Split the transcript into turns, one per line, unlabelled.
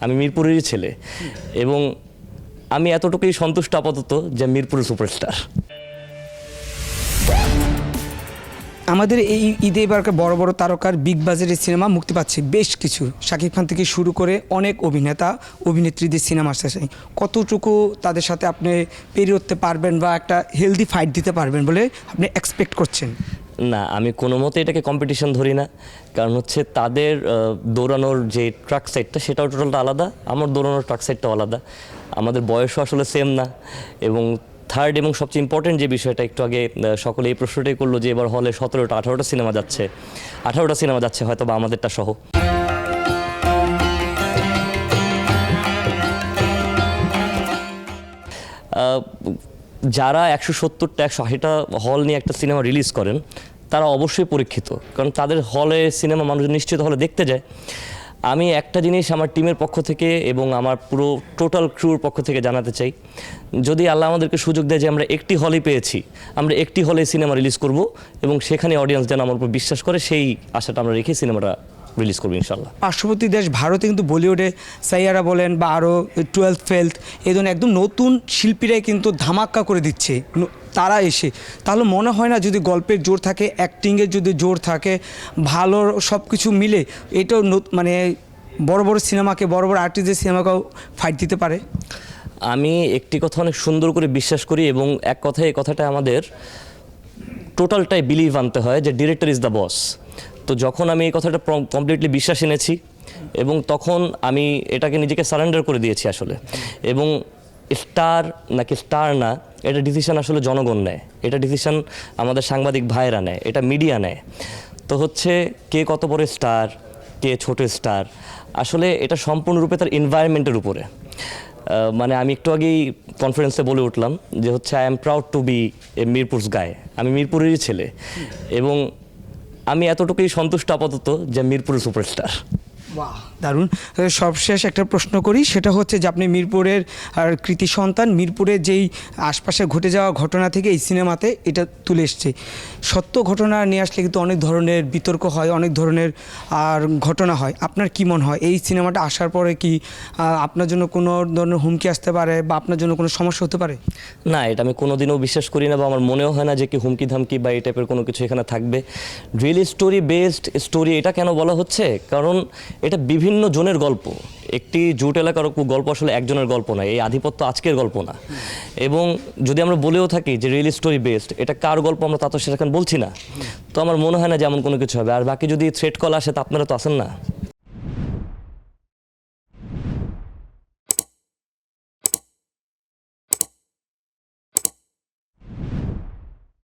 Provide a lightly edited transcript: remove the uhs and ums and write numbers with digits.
আমি মিরপুরেরই ছেলে এবং আমি এতটুকুই সন্তুষ্ট আপাতত যে মিরপুরের সুপারস্টার।
আমাদের এই ঈদে এবারকার বড় বড় তারকার বিগ বাজেটের সিনেমা মুক্তি পাচ্ছে বেশ কিছু, শাকিব খান থেকে শুরু করে অনেক অভিনেতা অভিনেত্রীদের সিনেমা আসছে। কতটুকু তাদের সাথে আপনি পেরিয়ে উঠতে পারবেন বা একটা হেলদি ফাইট দিতে পারবেন বলে আপনি এক্সপেক্ট করছেন?
না, আমি কোনো মতে এটাকে কম্পিটিশন ধরি না, কারণ হচ্ছে তাদের দৌড়ানোর যে ট্রাক সাইডটা সেটাও টোটালটা আলাদা, আমার দৌড়ানোর ট্রাক সাইডটাও আলাদা, আমাদের বয়সও আসলে সেম না। এবং থার্ড এবং সবচেয়ে ইম্পর্টেন্ট যে বিষয়টা, একটু আগে সকলে এই প্রশ্নটাই করলো যে এবার হলে 17টা 18টা সিনেমা যাচ্ছে, 18টা সিনেমা যাচ্ছে হয়তো বা আমাদেরটা সহ। যারা 170টা 180টা হল নিয়ে একটা সিনেমা রিলিজ করেন তারা অবশ্যই পরীক্ষিত, কারণ তাদের হলে সিনেমা মানুষ নিশ্চিত হলে দেখতে যায়। আমি একটা জিনিস আমার টিমের পক্ষ থেকে এবং আমার পুরো টোটাল ক্রুর পক্ষ থেকে জানাতে চাই, যদি আল্লাহ আমাদেরকে সুযোগ দেয় যে আমরা একটি হলই পেয়েছি, আমরা একটি হলে সিনেমা রিলিজ করব এবং সেখানে অডিয়েন্স যেন আমার উপর বিশ্বাস করে, সেই আশাটা আমরা রেখে সিনেমাটা রিলিজ করবো ইনশাল্লাহ।
পার্শ্ববর্তী দেশ ভারতে কিন্তু বলিউডে সাইয়ারা বলেন বা আরও 12 ফেলথ এই ধরনের একদম নতুন শিল্পীরাই কিন্তু ধামাক্কা করে দিচ্ছে তারা এসে। তাহলে মনে হয় না যদি গল্পের জোর থাকে, অ্যাক্টিংয়ের যদি জোর থাকে, ভালো সব কিছু মিলে এটাও মানে বড় বড় সিনেমাকে, বড় বড় আর্টিস্টের সিনেমাকেও ফাইট দিতে পারে?
আমি একটি কথা অনেক সুন্দর করে বিশ্বাস করি এবং এক কথায় এই কথাটা আমাদের টোটালটাই বিলিভ আনতে হয় যে ডিরেক্টর ইজ দ্য বস। তো যখন আমি এই কথাটা কমপ্লিটলি বিশ্বাস এনেছি এবং তখন আমি এটাকে নিজেকে সারেন্ডার করে দিয়েছি আসলে। এবং স্টার নাকি স্টার না, এটা ডিসিশন আসলে জনগণ নেয়, এটা ডিসিশন আমাদের সাংবাদিক ভাইয়েরা নেয়, এটা মিডিয়া নেয়। তো হচ্ছে কে কত বড় স্টার, কে ছোট স্টার, আসলে এটা সম্পূর্ণরূপে তার এনভায়রনমেন্টের উপরে। মানে আমি একটু আগেই কনফারেন্সে বলে উঠলাম যে হচ্ছে I am proud to be a Mirpur's guy, আমি মিরপুরেরই ছেলে এবং আমি এতটুকুই সন্তুষ্ট আপাতত যে মিরপুরের সুপারস্টার।
বাহ, দারুণ। সবশেষ একটা প্রশ্ন করি, সেটা হচ্ছে যে আপনি মিরপুরের আর কৃতি সন্তান, মিরপুরের যেই আশপাশে ঘটে যাওয়া ঘটনা থেকে এই সিনেমাতে এটা তুলে এসছে। সত্য ঘটনা নিয়ে আসলে কিন্তু অনেক ধরনের বিতর্ক হয়, অনেক ধরনের আর ঘটনা হয়। আপনার কি মনে হয় এই সিনেমাটা আসার পরে কি আপনার জন্য কোনো ধরনের হুমকি আসতে পারে বা আপনার জন্য কোনো সমস্যা হতে পারে?
না, এটা আমি কোনোদিনও বিশ্বাস করি না বা আমার মনেও হয় না যে কি হুমকি ধামকি বা এই টাইপের কোনো কিছু এখানে থাকবে। রিয়েল স্টোরি বেসড স্টোরি এটা কেন বলা হচ্ছে, কারণ এটা বিভিন্ন জনের গল্প। একটি জুট এলাকার গল্প আসলে একজনের গল্প না, এই আধিপত্য আজকের গল্প না। এবং যদি আমরা বলেও থাকি যে রিয়েল স্টোরি বেসড, এটা কার গল্প আমরা তা তো সেখানে বলছি না। তো আমার মনে হয় না যে এমন কোনো কিছু হবে। আর বাকি যদি থ্রেট কল আসে তা আপনারা তো আসেন না।